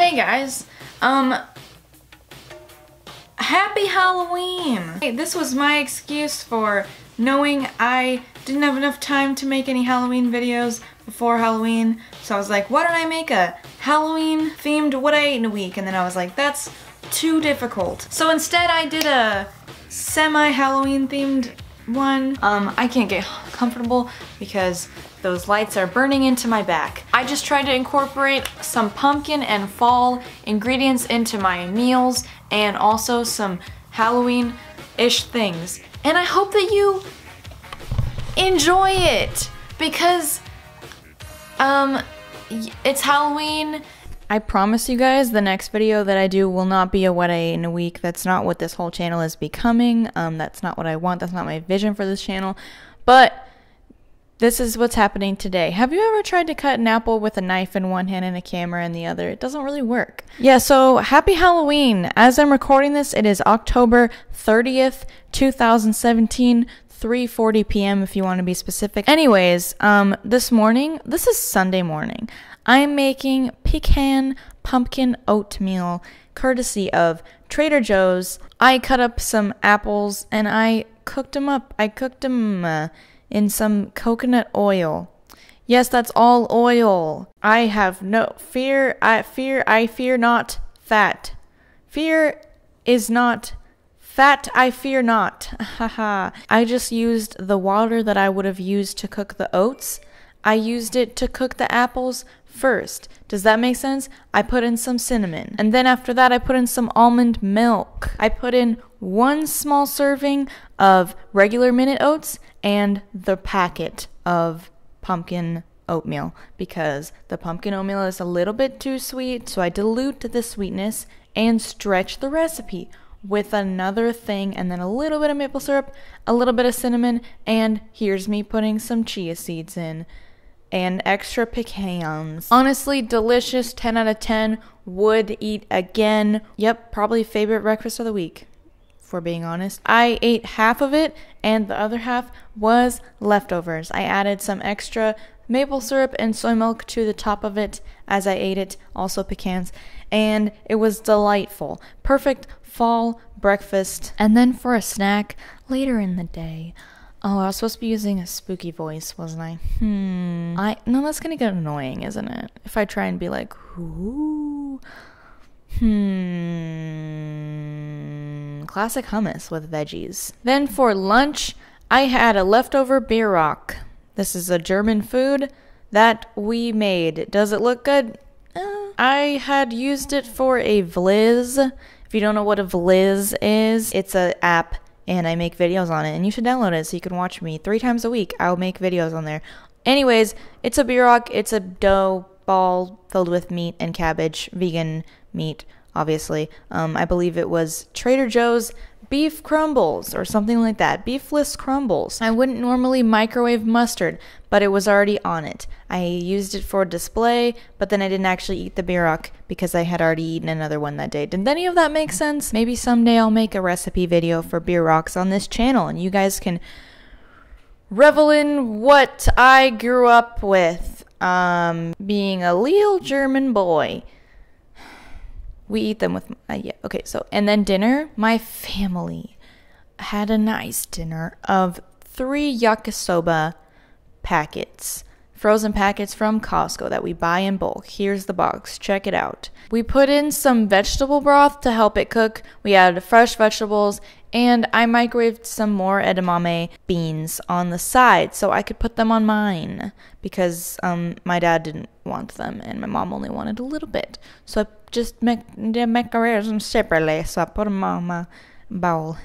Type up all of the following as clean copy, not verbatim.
Hey guys, happy Halloween! Hey, this was my excuse for knowing I didn't have enough time to make any Halloween videos before Halloween, so I was like, why don't I make a Halloween themed what I ate in a week? And then I was like, that's too difficult. So instead I did a semi-Halloween themed one. I can't get comfortable because those lights are burning into my back. I just tried to incorporate some pumpkin and fall ingredients into my meals and also some Halloween-ish things. And I hope that you enjoy it because it's Halloween. I promise you guys the next video that I do will not be a what I ate in a week. That's not what this whole channel is becoming. That's not what I want. That's not my vision for this channel. But this is what's happening today. Have you ever tried to cut an apple with a knife in one hand and a camera in the other? It doesn't really work. Yeah, so happy Halloween. As I'm recording this, it is October 30th, 2017, 3:40 p.m. if you want to be specific. Anyways, this morning, this is Sunday morning, I'm making pecan pumpkin oatmeal courtesy of Trader Joe's. I cut up some apples and I cooked them up. I cooked them in some coconut oil. Yes, that's all oil. I have no fear. I fear not fat. Fear is not fat. I fear not. Haha. I just used the water that I would have used to cook the oats. I used it to cook the apples first. Does that make sense? I put in some cinnamon. And then after that, I put in some almond milk. I put in 1 small serving of regular minute oats and the packet of pumpkin oatmeal because the pumpkin oatmeal is a little bit too sweet, so I dilute the sweetness and stretch the recipe with another thing and then a little bit of maple syrup, a little bit of cinnamon, and here's me putting some chia seeds in and extra pecans. Honestly, delicious, 10 out of 10, would eat again. Yep, probably favorite breakfast of the week. For being honest, I ate half of it and the other half was leftovers. I added some extra maple syrup and soy milk to the top of it as I ate it, also pecans, and it was delightful. Perfect fall breakfast. And then for a snack later in the day, oh, I was supposed to be using a spooky voice, wasn't I? No, that's gonna get annoying, isn't it? If I try and be like, ooh. Classic hummus with veggies. Then for lunch, I had a leftover Bierock. This is a German food that we made. Does it look good? I had used it for a Vliz. If you don't know what a Vliz is, it's an app and I make videos on it, and you should download it so you can watch me 3 times a week. I'll make videos on there. Anyways, it's a Bierock. It's a dough ball filled with meat and cabbage, vegan meat, obviously. I believe it was Trader Joe's beef crumbles or something like that. Beefless crumbles. I wouldn't normally microwave mustard, but it was already on it. I used it for display, but then I didn't actually eat the Bierock because I had already eaten another one that day. Did any of that make sense? Maybe someday I'll make a recipe video for Bierocks on this channel and you guys can revel in what I grew up with, being a little German boy. We eat them with, yeah, okay, so, and then dinner, my family had a nice dinner of 3 yakisoba packets, frozen packets from Costco that we buy in bulk. Here's the box, check it out. We put in some vegetable broth to help it cook. We added fresh vegetables, and I microwaved some more edamame beans on the side so I could put them on mine because my dad didn't want them and my mom only wanted a little bit. So I just microwaved them separately, so I put them on my bowl.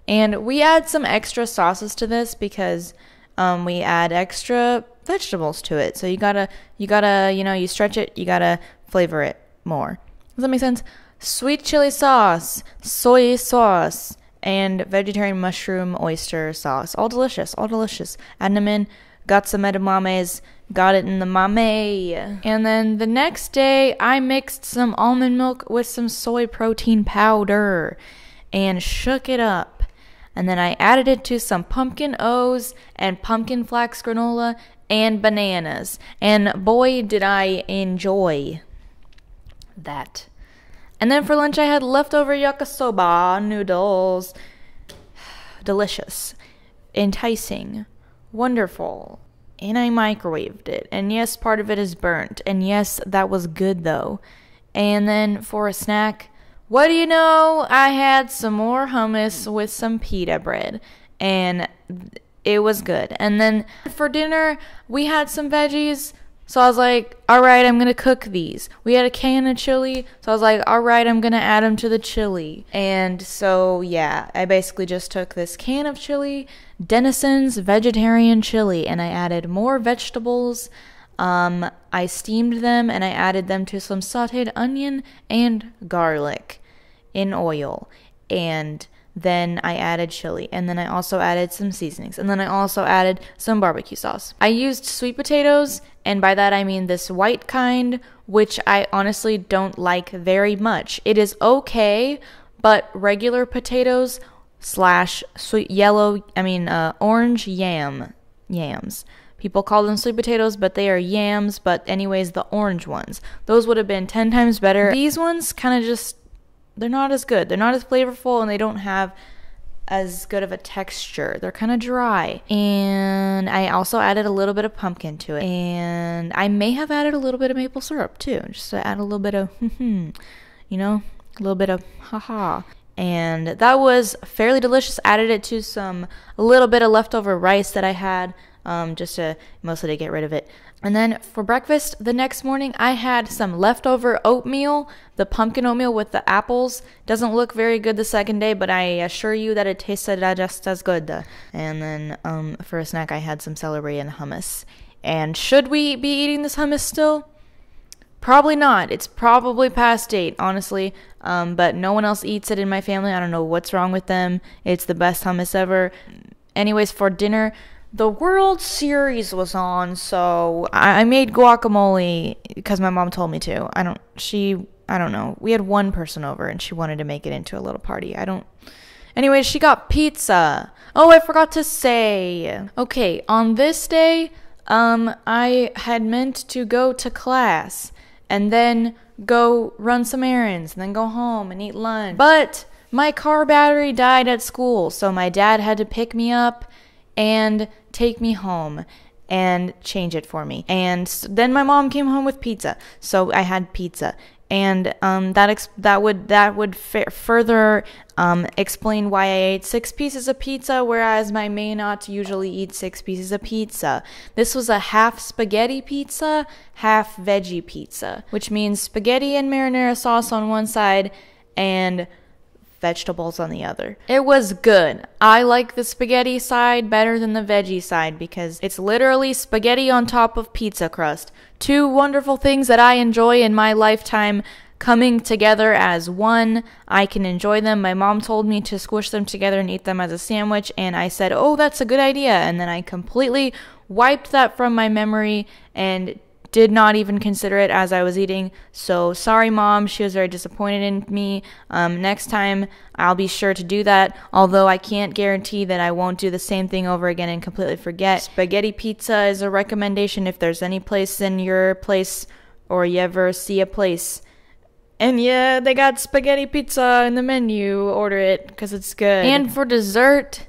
And we add some extra sauces to this because we add extra vegetables to it. So you gotta, you know, you stretch it, you gotta flavor it more. Does that make sense? Sweet chili sauce, soy sauce, and vegetarian mushroom oyster sauce. All delicious, all delicious. Adding them in, got some edamames, got it in the mame. And then the next day, I mixed some almond milk with some soy protein powder and shook it up. And then I added it to some pumpkin O's and pumpkin flax granola and bananas. And boy, did I enjoy that. And then for lunch, I had leftover yakisoba noodles. Delicious, enticing, wonderful. And I microwaved it. And yes, part of it is burnt. And yes, that was good though. And then for a snack, what do you know? I had some more hummus with some pita bread. And it was good. And then for dinner, we had some veggies. So I was like, all right, I'm going to cook these. We had a can of chili. So I was like, all right, I'm going to add them to the chili. And so, yeah, I basically just took this can of chili, Denison's vegetarian chili, and I added more vegetables. I steamed them and I added them to some sauteed onion and garlic in oil. And then I added chili, and then I also added some seasonings, and then I also added some barbecue sauce. I used sweet potatoes, and by that I mean this white kind, which I honestly don't like very much. It is okay, but regular potatoes slash sweet yellow, orange yams. People call them sweet potatoes, but they are yams, but anyways, the orange ones. Those would have been 10 times better. These ones kind of just, they're not as good. They're not as flavorful, and they don't have as good of a texture. They're kind of dry. And I also added a little bit of pumpkin to it. And I may have added a little bit of maple syrup too, just to add a little bit of, a little bit of haha. And that was fairly delicious. Added it to a little bit of leftover rice that I had, just to mostly to get rid of it. And then for breakfast the next morning, I had some leftover oatmeal, the pumpkin oatmeal with the apples. Doesn't look very good the second day, but I assure you that it tasted just as good. And then for a snack, I had some celery and hummus. And should we be eating this hummus still? Probably not. It's probably past date, honestly. But no one else eats it in my family. I don't know what's wrong with them. It's the best hummus ever. Anyways, for dinner, the World Series was on, so I made guacamole because my mom told me to. I don't know. We had one person over and she wanted to make it into a little party. Anyways, she got pizza. Oh, I forgot to say. Okay, on this day, I had meant to go to class and then go run some errands and then go home and eat lunch. But my car battery died at school, so my dad had to pick me up and take me home and change it for me. And then my mom came home with pizza, so I had pizza. And that would further explain why I ate 6 pieces of pizza, whereas I may not usually eat 6 pieces of pizza. This was a half spaghetti pizza, half veggie pizza, which means spaghetti and marinara sauce on one side and vegetables on the other. It was good. I like the spaghetti side better than the veggie side because it's literally spaghetti on top of pizza crust. 2 wonderful things that I enjoy in my lifetime coming together as one. I can enjoy them. My mom told me to squish them together and eat them as a sandwich, and I said, oh, that's a good idea. And then I completely wiped that from my memory and did not even consider it as I was eating. So sorry, Mom. She was very disappointed in me. Next time, I'll be sure to do that, although I can't guarantee that I won't do the same thing over again and completely forget. Spaghetti pizza is a recommendation if there's any place in your place or you ever see a place and yeah, they got spaghetti pizza in the menu, order it because it's good. And for dessert,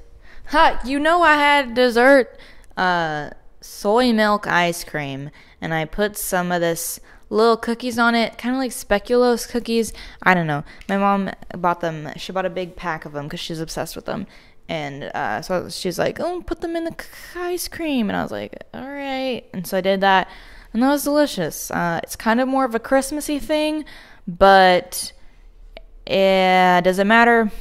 I had dessert, soy milk ice cream. And I put some of this little cookies on it, kind of like speculoos cookies. I don't know. My mom bought them. She bought a big pack of them because she's obsessed with them. And so she's like, oh, put them in the ice cream. And I was like, all right. And so I did that. And that was delicious. It's kind of more of a Christmassy thing. But does it matter?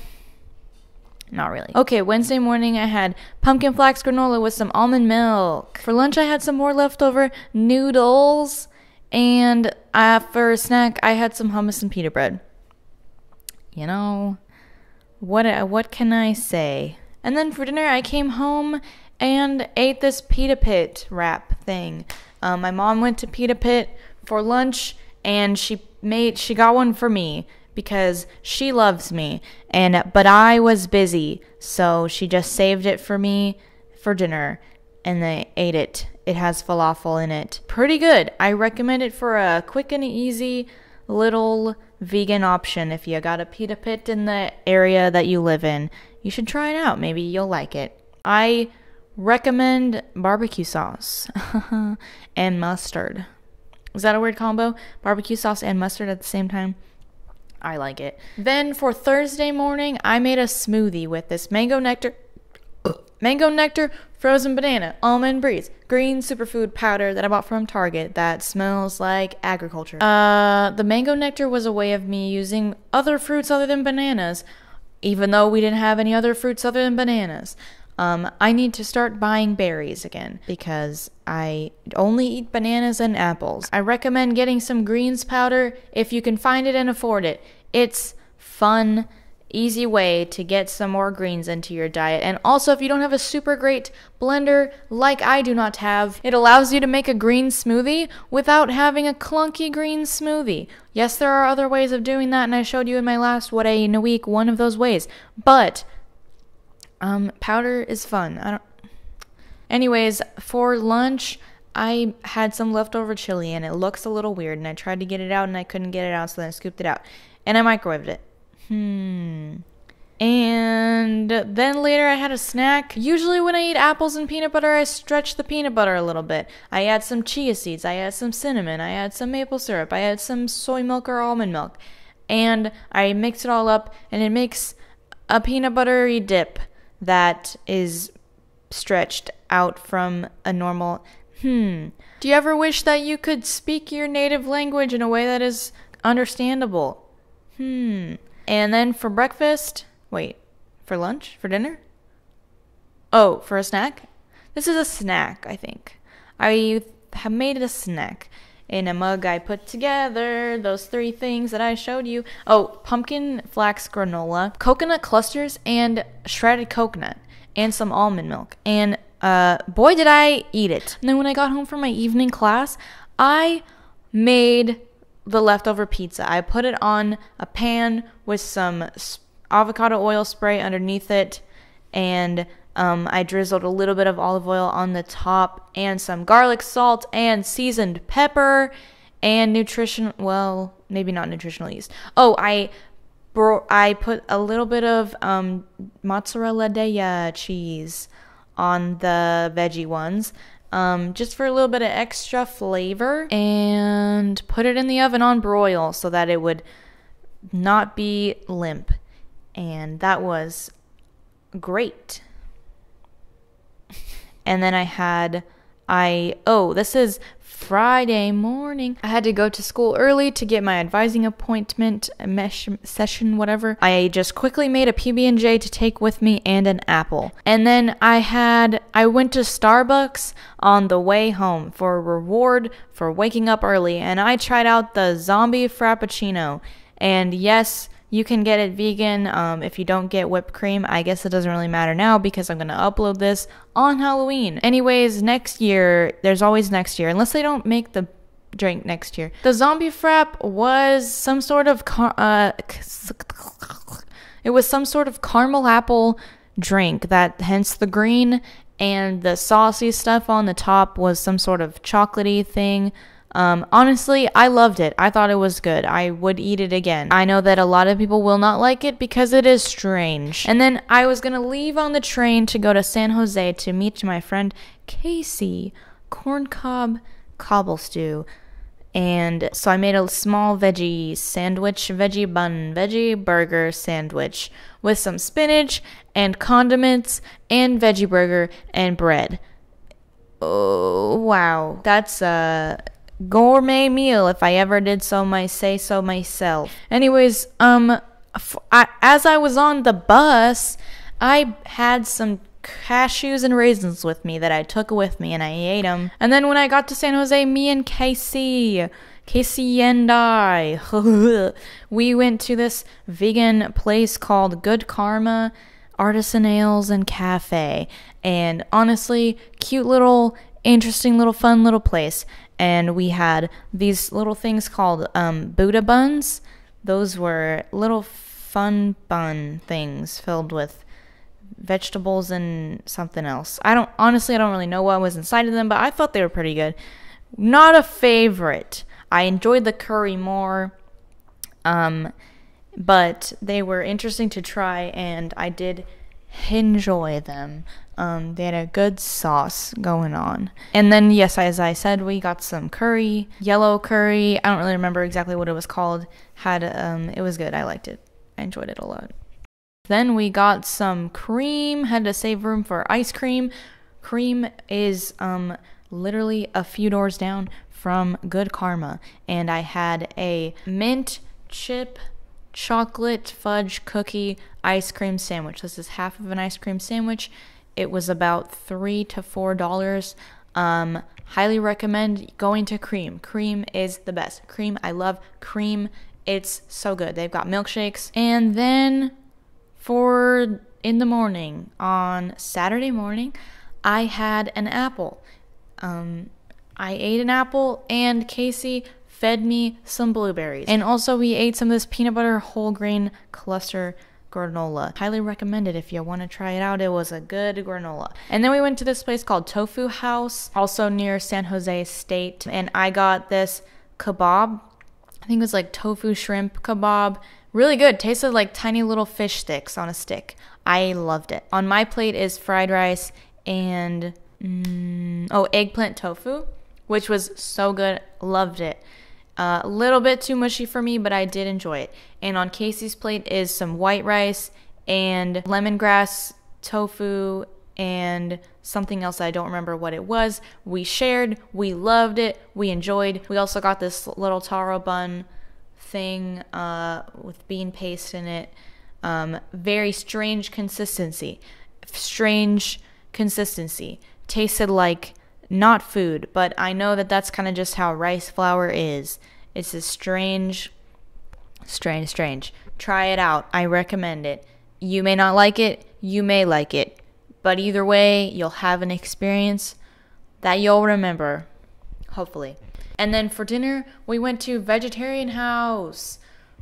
Not really. Okay, Wednesday morning I had pumpkin flax granola with some almond milk. For lunch I had some more leftover noodles. And for a snack I had some hummus and pita bread. You know, what can I say? And then for dinner I came home and ate this pita pit wrap thing. My mom went to Pita Pit for lunch and she got one for me. Because she loves me, but I was busy, so she just saved it for me for dinner, and I ate it. It has falafel in it. Pretty good. I recommend it for a quick and easy little vegan option if you got a pita pit in the area that you live in. You should try it out. Maybe you'll like it. I recommend barbecue sauce and mustard. Is that a weird combo? Barbecue sauce and mustard at the same time? I like it. Then for Thursday morning, I made a smoothie with this mango nectar, frozen banana, almond breeze, green superfood powder that I bought from Target that smells like agriculture. The mango nectar was a way of me using other fruits other than bananas, even though we didn't have any other fruits other than bananas. I need to start buying berries again because I only eat bananas and apples. I recommend getting some greens powder if you can find it and afford it. It's fun, easy way to get some more greens into your diet. And also, if you don't have a super great blender like I do not have, it allows you to make a green smoothie without having a clunky green smoothie. Yes, there are other ways of doing that, and I showed you in my last What I Eat in a Week one of those ways. But powder is fun. Anyways, for lunch, I had some leftover chili, and it looks a little weird, and I tried to get it out, and I couldn't get it out, so then I scooped it out, and I microwaved it. And then later I had a snack. Usually when I eat apples and peanut butter, I stretch the peanut butter a little bit. I add some chia seeds, I add some cinnamon, I add some maple syrup, I add some soy milk or almond milk, and I mix it all up, and it makes a peanut buttery dip that is stretched out from a normal. Do you ever wish that you could speak your native language in a way that is understandable? And then for breakfast, for lunch, for dinner? Oh, for a snack? This is a snack, I think. I have made a snack. In a mug, I put together those 3 things that I showed you. Oh, pumpkin flax granola, coconut clusters, and shredded coconut, and some almond milk. And boy, did I eat it. And then when I got home from my evening class, I made the leftover pizza. I put it on a pan with some avocado oil spray underneath it, and I drizzled a little bit of olive oil on the top and some garlic salt and seasoned pepper and maybe not nutritional yeast. Oh, I put a little bit of mozzarella Della cheese on the veggie ones, just for a little bit of extra flavor, and put it in the oven on broil so that it would not be limp. And that was great. And then this is Friday morning. I had to go to school early to get my advising appointment, session, whatever. I just quickly made a PB&J to take with me and an apple. And then I went to Starbucks on the way home for a reward for waking up early, and I tried out the zombie frappuccino. And yes, you can get it vegan if you don't get whipped cream. I guess it doesn't really matter now because I'm going to upload this on Halloween. Anyways, next year, there's always next year, unless they don't make the drink next year. The zombie frap was some sort of caramel apple drink, that hence the green, and the saucy stuff on the top was some sort of chocolatey thing. Honestly, I loved it. I thought it was good. I would eat it again. I know that a lot of people will not like it because it is strange. And then I was gonna leave on the train to go to San Jose to meet my friend Casey, corncob cobble stew. And so I made a small veggie burger sandwich with some spinach and condiments and veggie burger and bread. Oh, wow. That's a gourmet meal if I ever did say so myself. Anyways, as I was on the bus, I had some cashews and raisins with me that I took with me, and I ate them. And then when I got to San Jose, me and Casey and I, we went to this vegan place called Good Karma Artisan Ales and Cafe. And honestly, cute little, interesting little, fun little place. And we had these little things called Buddha buns. Those were little fun bun things filled with vegetables and something else. I don't really know what was inside of them, but I thought they were pretty good. Not a favorite. I enjoyed the curry more. But they were interesting to try, and I did enjoy them. They had a good sauce going on. And then, yes, as I said, we got some curry, yellow curry. I don't really remember exactly what it was called. It was good. I liked it. I enjoyed it a lot. Then we got some cream. Had to save room for ice cream. Cream is literally a few doors down from Good Karma, and I had a mint chip chocolate fudge cookie ice cream sandwich. This is half of an ice cream sandwich. It was about $3 to $4. Highly recommend going to Cream. Cream is the best. Cream, I love Cream. It's so good. They've got milkshakes. And then in the morning, on Saturday morning, I had an apple. I ate an apple, and Casey fed me some blueberries. And also we ate some of this peanut butter whole grain cluster granola. Highly recommend it if you want to try it out. It was a good granola. And then we went to this place called Tofu House, also near San Jose State. And I got this kebab. I think it was like tofu shrimp kebab. Really good. Tasted like tiny little fish sticks on a stick. I loved it. On my plate is fried rice and eggplant tofu, which was so good. Loved it. A little bit too mushy for me, but I did enjoy it. And on Casey's plate is some white rice and lemongrass tofu and something else I don't remember what it was. We shared. We loved it. We enjoyed. We also got this little taro bun thing with bean paste in it. Very strange consistency. Tasted like not food, but I know that that's kind of just how rice flour is. It's a strange. Try it out. I recommend it. You may not like it. You may like it. But either way, you'll have an experience that you'll remember. Hopefully. And then for dinner, we went to Vegetarian House,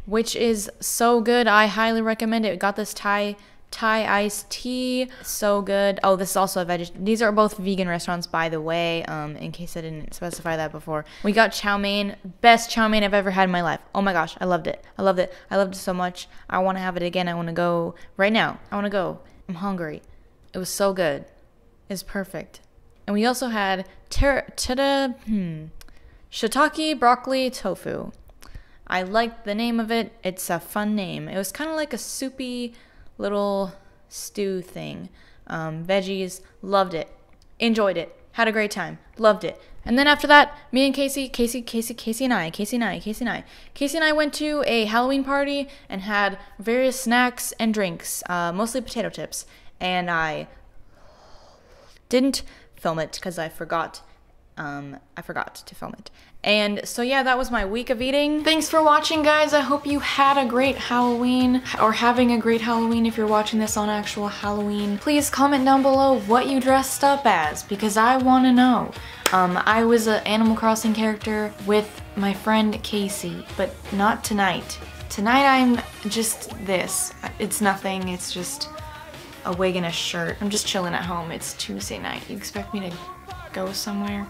which is so good. I highly recommend it. We got this Thai iced tea, so good. Oh, this is also these are both vegan restaurants, by the way, in case I didn't specify that before. We got chow mein, best chow mein I've ever had in my life. Oh my gosh, I loved it so much. I want to have it again. I want to go right now. I'm hungry. It was so good. It's perfect. And we also had shiitake broccoli tofu. I liked the name of it. It's a fun name. It was kind of like a soupy little stew thing. Veggies, loved it. Enjoyed it. Had a great time. Loved it. And then after that, me and Casey and I went to a Halloween party and had various snacks and drinks, mostly potato chips. And I didn't film it because I forgot to film it. And so yeah, that was my week of eating. Thanks for watching, guys. I hope you had a great Halloween, or having a great Halloween if you're watching this on actual Halloween. Please comment down below what you dressed up as, because I want to know. I was an Animal Crossing character with my friend Casey, but not tonight. Tonight I'm just this. It's nothing, it's just a wig and a shirt. I'm just chilling at home. It's Tuesday night. You expect me to go somewhere?